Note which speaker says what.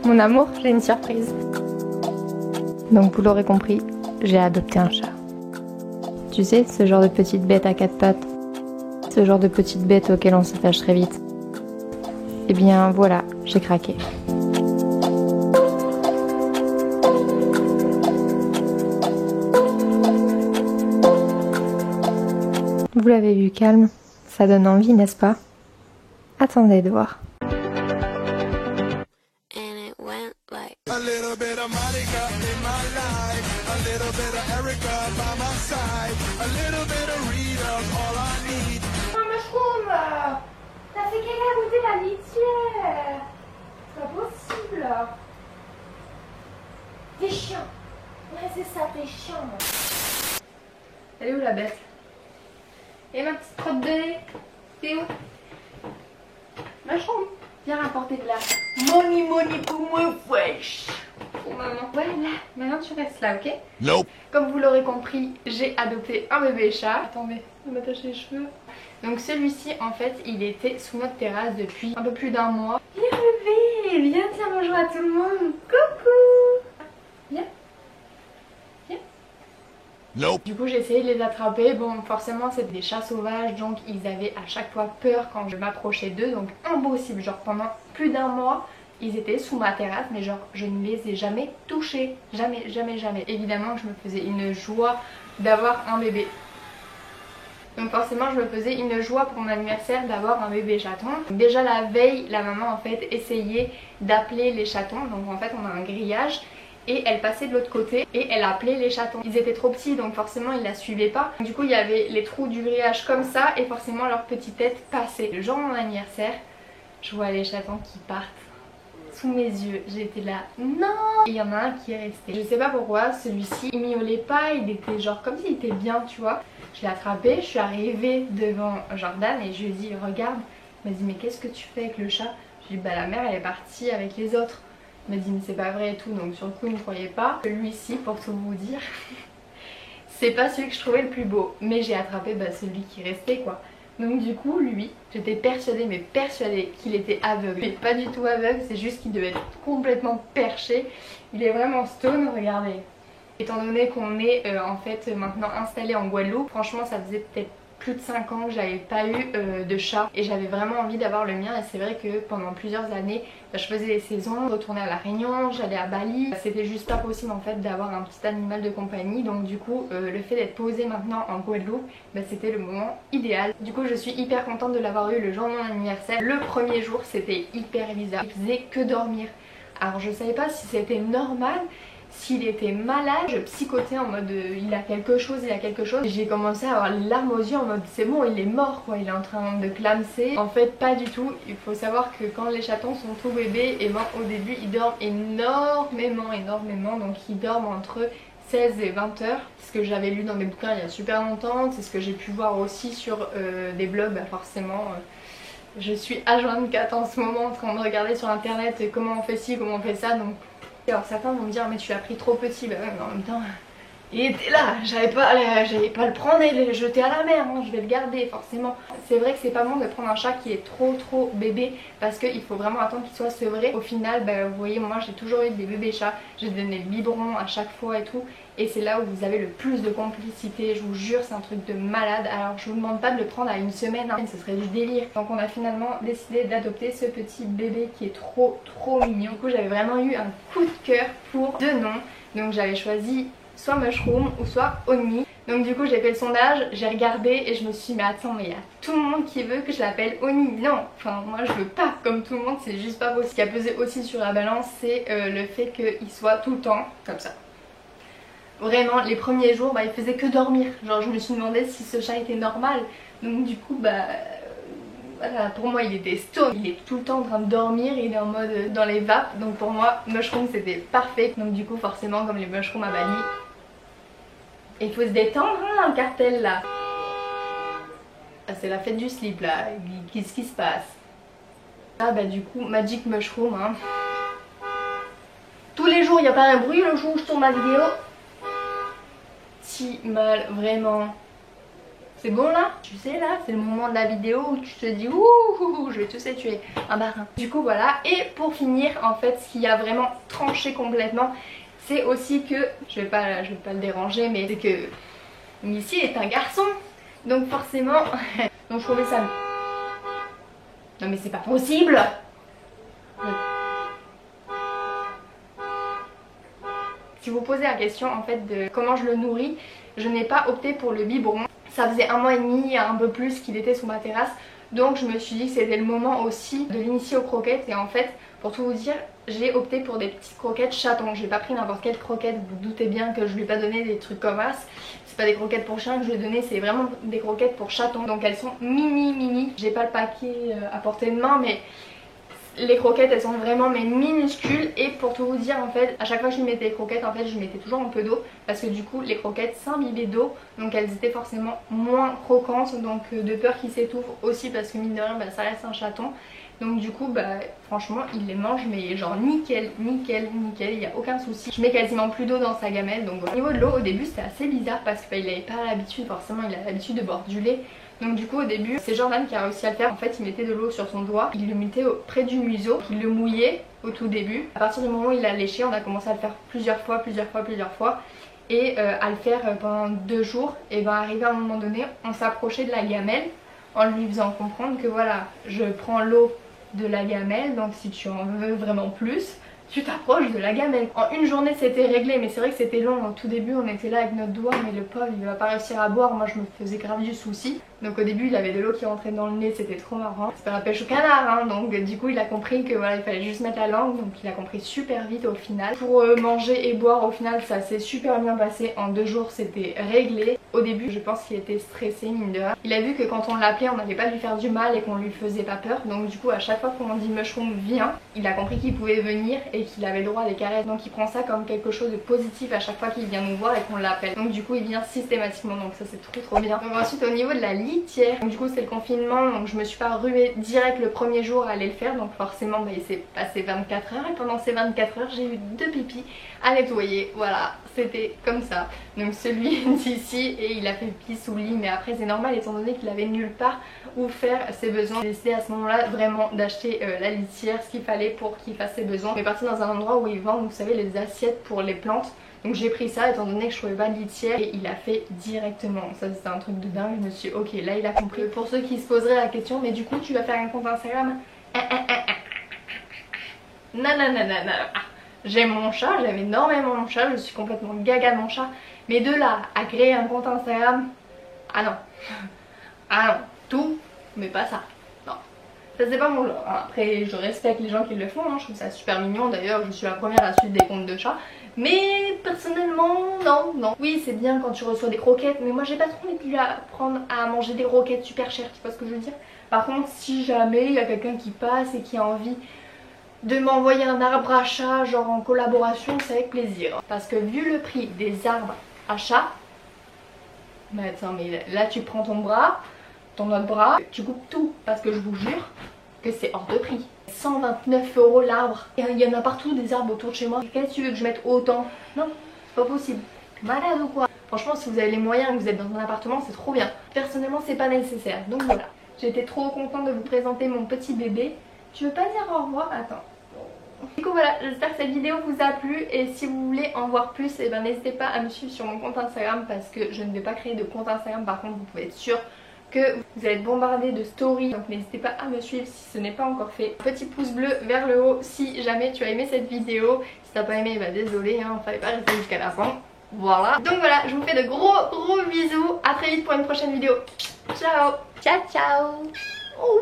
Speaker 1: Mon amour, j'ai une surprise. Donc vous l'aurez compris, j'ai adopté un chat. Tu sais, ce genre de petite bête à quatre pattes. Ce genre de petite bête auquel on s'attache très vite. Eh bien voilà, j'ai craqué. Vous l'avez vu calme, ça donne envie, n'est-ce pas? Attendez de voir.
Speaker 2: A little bit of Monica in my life, a little bit of Erica by my side, a little bit of Rita's all I need.
Speaker 1: Oh Mushroom, t'as fait quelqu'un goûter la litière? C'est pas possible. T'es chiant. Ouais c'est ça, t'es chiant. Elle est où la bête? Et ma petite crotte de nez? T'es où? Mushroom, viens rapporter de la money pour moi wesh. Pour maman. Voilà, maintenant tu restes là, ok?
Speaker 2: Nope.
Speaker 1: Comme vous l'aurez compris, j'ai adopté un bébé chat. Attendez, je vais m'attacher les cheveux. Donc celui-ci, en fait, il était sous notre terrasse depuis un peu plus d'un mois. Viens bébé, viens dire bonjour à tout le monde. Coucou. Viens. Viens.
Speaker 2: Nope.
Speaker 1: Du coup, j'ai essayé de les attraper. Bon, forcément, c'était des chats sauvages, donc ils avaient à chaque fois peur quand je m'approchais d'eux. Donc impossible, genre pendant plus d'un mois. Ils étaient sous ma terrasse, mais genre je ne les ai jamais touchés. Jamais, jamais, jamais. Évidemment que je me faisais une joie d'avoir un bébé. Donc forcément je me faisais une joie pour mon anniversaire d'avoir un bébé chaton. Déjà la veille, la maman en fait essayait d'appeler les chatons. Donc en fait on a un grillage et elle passait de l'autre côté et elle appelait les chatons. Ils étaient trop petits donc forcément ils la suivaient pas. Du coup il y avait les trous du grillage comme ça et forcément leur petite tête passait. Le jour de mon anniversaire, je vois les chatons qui partent sous mes yeux, j'étais là non. Et il y en a un qui est resté. Je sais pas pourquoi, celui-ci il miaulait pas, il était genre comme s'il était bien tu vois. Je l'ai attrapé, je suis arrivée devant Jordan et je lui ai dit regarde. Il m'a dit mais qu'est-ce que tu fais avec le chat? Je lui ai dit bah la mère elle est partie avec les autres. Il m'a dit mais c'est pas vrai et tout, donc sur le coup il ne croyait pas. Lui-ci pour tout vous dire, c'est pas celui que je trouvais le plus beau. Mais j'ai attrapé celui qui restait quoi. Donc du coup lui, j'étais persuadée mais persuadée qu'il était aveugle. Il n'est pas du tout aveugle, c'est juste qu'il devait être complètement perché. Il est vraiment stone, regardez. Étant donné qu'on est en fait maintenant installé en Guadeloupe, franchement ça faisait peut-être plus de 5 ans que j'avais pas eu de chat et j'avais vraiment envie d'avoir le mien. Et c'est vrai que pendant plusieurs années je faisais les saisons, je retournais à La Réunion, j'allais à Bali. C'était juste pas possible en fait d'avoir un petit animal de compagnie. Donc du coup le fait d'être posée maintenant en Guadeloupe, c'était le moment idéal. Du coup je suis hyper contente de l'avoir eu le jour de mon anniversaire. Le premier jour c'était hyper bizarre, il faisait que dormir. Alors je savais pas si c'était normal, s'il était malade, je psychotais en mode il a quelque chose, il a quelque chose. J'ai commencé à avoir les larmes aux yeux en mode c'est bon il est mort quoi, il est en train de clamser. En fait pas du tout, il faut savoir que quand les chatons sont tout bébés, et au début ils dorment énormément, donc ils dorment entre 16 et 20 heures. C'est ce que j'avais lu dans des bouquins il y a super longtemps, c'est ce que j'ai pu voir aussi sur des blogs, forcément. Je suis H24 en ce moment en train de regarder sur internet comment on fait ci, comment on fait ça, donc... Alors certains vont me dire mais tu l'as pris trop petit, bah ouais mais en même temps il était là, j'allais pas le prendre et le jeter à la mer, hein. Je vais le garder forcément. C'est vrai que c'est pas bon de prendre un chat qui est trop bébé parce qu'il faut vraiment attendre qu'il soit sevré. Au final vous voyez moi j'ai toujours eu des bébés chats, j'ai donné le biberon à chaque fois et tout. Et c'est là où vous avez le plus de complicité, je vous jure c'est un truc de malade. Alors je vous demande pas de le prendre à une semaine, hein. Ce serait du délire. Donc on a finalement décidé d'adopter ce petit bébé qui est trop mignon. Du coup j'avais vraiment eu un coup de cœur pour deux noms. Donc j'avais choisi soit Mushroom ou soit Oni. Donc du coup j'ai fait le sondage, j'ai regardé et je me suis dit mais attends mais il y a tout le monde qui veut que je l'appelle Oni. Non, enfin moi je veux pas comme tout le monde, c'est juste pas possible. Ce qui a pesé aussi sur la balance c'est le fait qu'il soit tout le temps comme ça. Vraiment les premiers jours il faisait que dormir. Genre je me suis demandé si ce chat était normal. Donc du coup voilà, pour moi il était stone, il est tout le temps en train de dormir, il est en mode dans les vapes. Donc pour moi Mushroom c'était parfait. Donc du coup forcément comme les mushrooms à Bali, il faut se détendre hein, le cartel là. Ah, c'est la fête du slip là, qu'est-ce qui se passe? Ah du coup Magic Mushroom hein. Tous les jours il n'y a pas un bruit le jour où je tourne ma vidéo. Si mal, vraiment. C'est bon là? Tu sais là, c'est le moment de la vidéo où tu te dis ouh, je vais tous les tuer, un par un. Du coup voilà, et pour finir en fait ce qui a vraiment tranché complètement, c'est aussi que, je vais pas le déranger, mais c'est que Missy est un garçon. Donc forcément, donc je trouvais ça... Non mais c'est pas possible. Si vous posez la question en fait de comment je le nourris, je n'ai pas opté pour le biberon. Ça faisait 1 mois et demi, un peu plus qu'il était sous ma terrasse. Donc je me suis dit que c'était le moment aussi de l'initier aux croquettes. Et en fait, pour tout vous dire, j'ai opté pour des petites croquettes chatons. J'ai pas pris n'importe quelle croquette, vous vous doutez bien que je lui ai pas donné des trucs comme ça. C'est pas des croquettes pour chien que je lui ai donné, c'est vraiment des croquettes pour chatons. Donc elles sont mini. J'ai pas le paquet à portée de main, mais les croquettes elles sont vraiment mais minuscules. Et pour tout vous dire en fait, à chaque fois que je lui mettais les croquettes, en fait je lui mettais toujours un peu d'eau, parce que du coup les croquettes s'imbibbaient d'eau, donc elles étaient forcément moins croquantes, donc de peur qu'ils s'étouffent aussi, parce que mine de rien ça reste un chaton. Donc du coup franchement il les mange mais genre nickel, il n'y a aucun souci. Je mets quasiment plus d'eau dans sa gamelle. Donc au niveau de l'eau au début c'était assez bizarre, parce qu'il n'avait pas l'habitude, forcément il a l'habitude de boire du lait. Donc du coup au début c'est Jordan qui a réussi à le faire. En fait il mettait de l'eau sur son doigt, il le mettait près du museau, il le mouillait au tout début. À partir du moment où il a léché, on a commencé à le faire plusieurs fois. Et à le faire pendant 2 jours. Et arrivé à un moment donné, on s'approchait de la gamelle en lui faisant comprendre que voilà, je prends l'eau de la gamelle, donc si tu en veux vraiment plus, tu t'approches de la gamelle. En une journée c'était réglé, mais c'est vrai que c'était long. Au tout début on était là avec notre doigt, mais le pauvre il va pas réussir à boire. Moi je me faisais grave du souci. Donc au début il avait de l'eau qui rentrait dans le nez, c'était trop marrant. C'est pas la pêche au canard hein. Donc du coup il a compris que voilà, il fallait juste mettre la langue. Donc il a compris super vite au final. Pour manger et boire au final ça s'est super bien passé. En 2 jours c'était réglé. Au début je pense qu'il était stressé mine de rien. Il a vu que quand on l'appelait on n'allait pas lui faire du mal et qu'on lui faisait pas peur. Donc du coup à chaque fois qu'on dit Mushroom viens, il a compris qu'il pouvait venir et qu'il avait le droit à des caresses. Donc il prend ça comme quelque chose de positif à chaque fois qu'il vient nous voir et qu'on l'appelle. Donc du coup il vient systématiquement, donc ça c'est trop bien. Donc ensuite au niveau de la litière, donc du coup c'est le confinement, donc je me suis pas ruée direct le premier jour à aller le faire. Donc forcément il s'est passé 24 heures et pendant ces 24 heures j'ai eu 2 pipis à nettoyer. Voilà, c'était comme ça. Donc celui d'ici, et il a fait pipi sous le lit, mais après c'est normal étant donné qu'il avait nulle part où faire ses besoins. J'ai décidé à ce moment là vraiment d'acheter la litière, ce qu'il fallait pour qu'il fasse ses besoins. On est parti dans un endroit où ils vendent, vous savez, les assiettes pour les plantes. Donc j'ai pris ça étant donné que je trouvais pas de litière, et il a fait directement. Ça c'était un truc de dingue. Je me suis dit, ok, là il a compris. Pour ceux qui se poseraient la question, mais du coup tu vas faire un compte Instagram? Non. J'aime mon chat, j'aime énormément mon chat, je suis complètement gaga de mon chat. Mais de là à créer un compte Instagram, ah non, tout, mais pas ça. Non, ça c'est pas mon genre. Après je respecte les gens qui le font, hein. Je trouve ça super mignon. D'ailleurs je suis la première à suivre des comptes de chats. Mais personnellement non. Oui c'est bien quand tu reçois des croquettes, mais moi j'ai pas trop envie de lui apprendre à manger des croquettes super chères, tu vois ce que je veux dire. Par contre si jamais il y a quelqu'un qui passe et qui a envie de m'envoyer un arbre à chat genre en collaboration, c'est avec plaisir. Parce que vu le prix des arbres à chat, mais attends, mais là tu prends ton bras, ton autre bras, tu coupes tout, parce que je vous jure que c'est hors de prix. 129 € l'arbre. Il y en a partout des arbres autour de chez moi. Qu'est-ce que tu veux que je mette autant? Non, c'est pas possible. Malade ou quoi? Franchement si vous avez les moyens et que vous êtes dans un appartement c'est trop bien. Personnellement c'est pas nécessaire. Donc voilà, j'étais trop contente de vous présenter mon petit bébé. Tu veux pas dire au revoir? Attends. Du coup voilà, j'espère que cette vidéo vous a plu, et si vous voulez en voir plus, n'hésitez pas à me suivre sur mon compte Instagram, parce que je ne vais pas créer de compte Instagram. Par contre vous pouvez être sûr que vous allez être bombardé de stories, donc n'hésitez pas à me suivre si ce n'est pas encore fait. Petit pouce bleu vers le haut si jamais tu as aimé cette vidéo. Si t'as pas aimé, désolé, hein, fallait pas rester jusqu'à la fin. Voilà, donc voilà, je vous fais de gros bisous, à très vite pour une prochaine vidéo. Ciao. Oh,